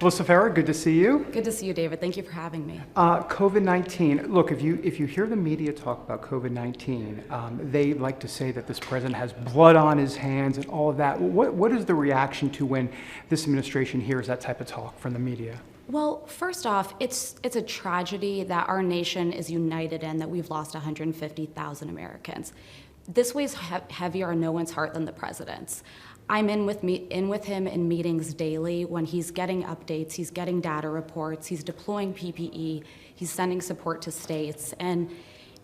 Melissa Farrer, good to see you. Good to see you, David. Thank you for having me. COVID-19. Look, if you hear the media talk about COVID-19, they like to say that this president has blood on his hands and all of that. What is the reaction to when this administration hears that type of talk from the media? Well, first off, it's a tragedy that our nation is united in, that we've lost 150,000 Americans. This weighs heavier on no one's heart than the president's. I'm in with him in meetings daily when he's getting updates, he's getting data reports, he's deploying PPE, he's sending support to states, and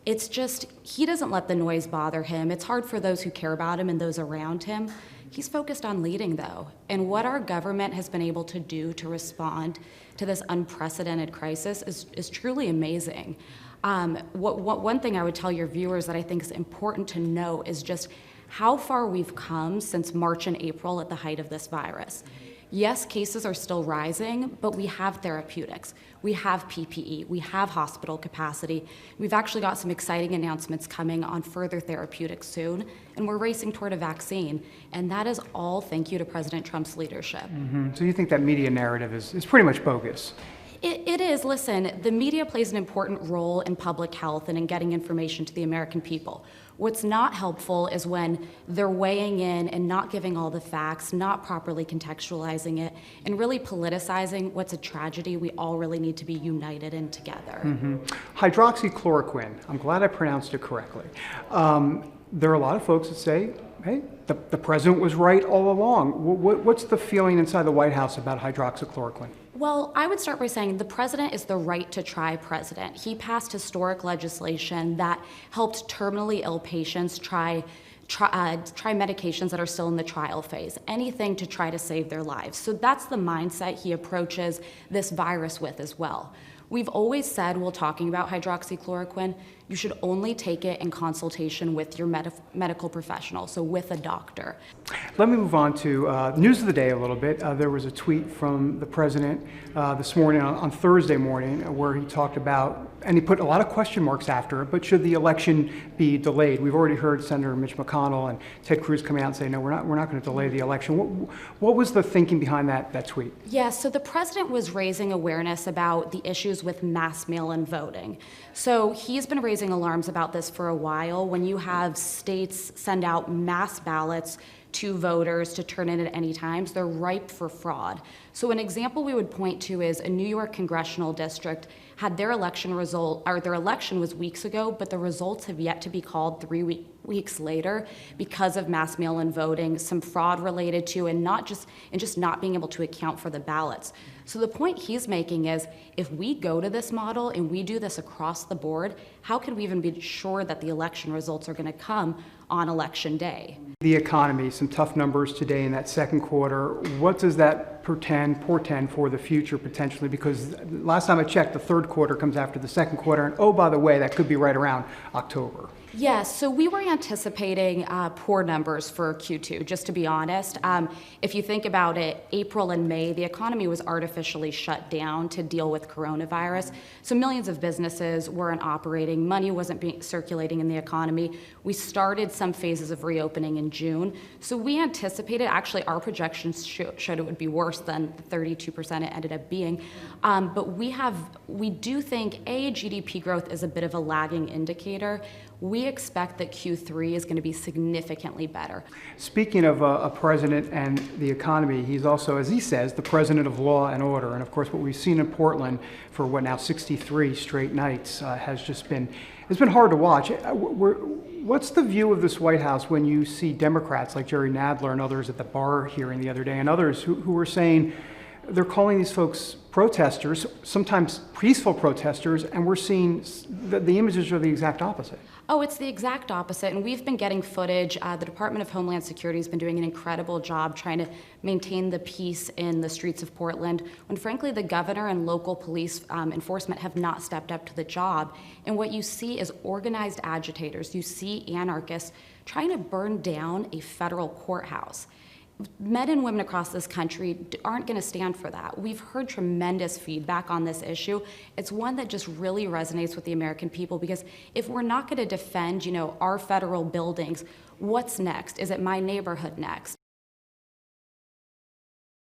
it's just, he doesn't let the noise bother him. It's hard for those who care about him and those around him. He's focused on leading, though, and what our government has been able to do to respond to this unprecedented crisis is truly amazing. One thing I would tell your viewers that I think is important to know is just how far we've come since March and April at the height of this virus. Yes, cases are still rising, but we have therapeutics, we have PPE, we have hospital capacity. We've actually got some exciting announcements coming on further therapeutics soon, and we're racing toward a vaccine. And that is all thank you to President Trump's leadership. Mm-hmm. So you think that media narrative is pretty much bogus? It is. Listen, the media plays an important role in public health and in getting information to the American people. What's not helpful is when they're weighing in and not giving all the facts, not properly contextualizing it, and really politicizing what's a tragedy we all really need to be united in together. Mm-hmm. Hydroxychloroquine, I'm glad I pronounced it correctly. There are a lot of folks that say, hey, the president was right all along. What's the feeling inside the White House about hydroxychloroquine? Well, I would start by saying the president is the right-to-try president. He passed historic legislation that helped terminally ill patients try medications that are still in the trial phase, anything to try to save their lives. So that's the mindset he approaches this virus with as well. We've always said, while talking about hydroxychloroquine, you should only take it in consultation with your medical professional, so with a doctor. Let me move on to news of the day a little bit. There was a tweet from the president this morning, on Thursday morning, where he talked about, and he put a lot of question marks after it, but should the election be delayed? We've already heard Senator Mitch McConnell and Ted Cruz come out and say, no, we're not going to delay the election. What was the thinking behind that tweet? Yeah, so the president was raising awareness about the issues with mass mail-in voting. So he's been raising alarms about this for a while. When you have states send out mass ballots to voters to turn in at any times, they're ripe for fraud. So an example we would point to is a New York congressional district had their election was weeks ago, but the results have yet to be called 3 weeks later because of mass mail-in voting, some fraud related to, and just not being able to account for the ballots. So the point he's making is, if we go to this model and we do this across the board, how can we even be sure that the election results are going to come on election day? The economy, some tough numbers today in that second quarter. What does that portend for the future potentially? Because last time I checked, the third quarter comes after the second quarter, and oh, by the way, that could be right around October. Yes, so we were anticipating poor numbers for Q2, just to be honest. If you think about it, April and May, the economy was artificially shut down to deal with coronavirus. So millions of businesses weren't operating, money wasn't circulating in the economy. We started some phases of reopening in June. So we anticipated, actually our projections showed it would be worse than the 32% it ended up being. But we do think, GDP growth is a bit of a lagging indicator. We expect that Q3 is going to be significantly better. Speaking of a president and the economy, he's also, as he says, the president of law and order. And of course, what we've seen in Portland for what now 63 straight nights has just been, it's been hard to watch. What's the view of this White House when you see Democrats like Jerry Nadler and others at the bar hearing the other day, and others who were saying they're calling these folks protesters, sometimes peaceful protesters, and we're seeing the images are the exact opposite. Oh, it's the exact opposite, and we've been getting footage. The Department of Homeland Security has been doing an incredible job trying to maintain the peace in the streets of Portland, when frankly the governor and local police enforcement have not stepped up to the job. And what you see is organized agitators. You see anarchists trying to burn down a federal courthouse. Men and women across this country aren't going to stand for that. We've heard tremendous feedback on this issue. It's one that just really resonates with the American people, because if we're not going to defend, our federal buildings, what's next? Is it my neighborhood next?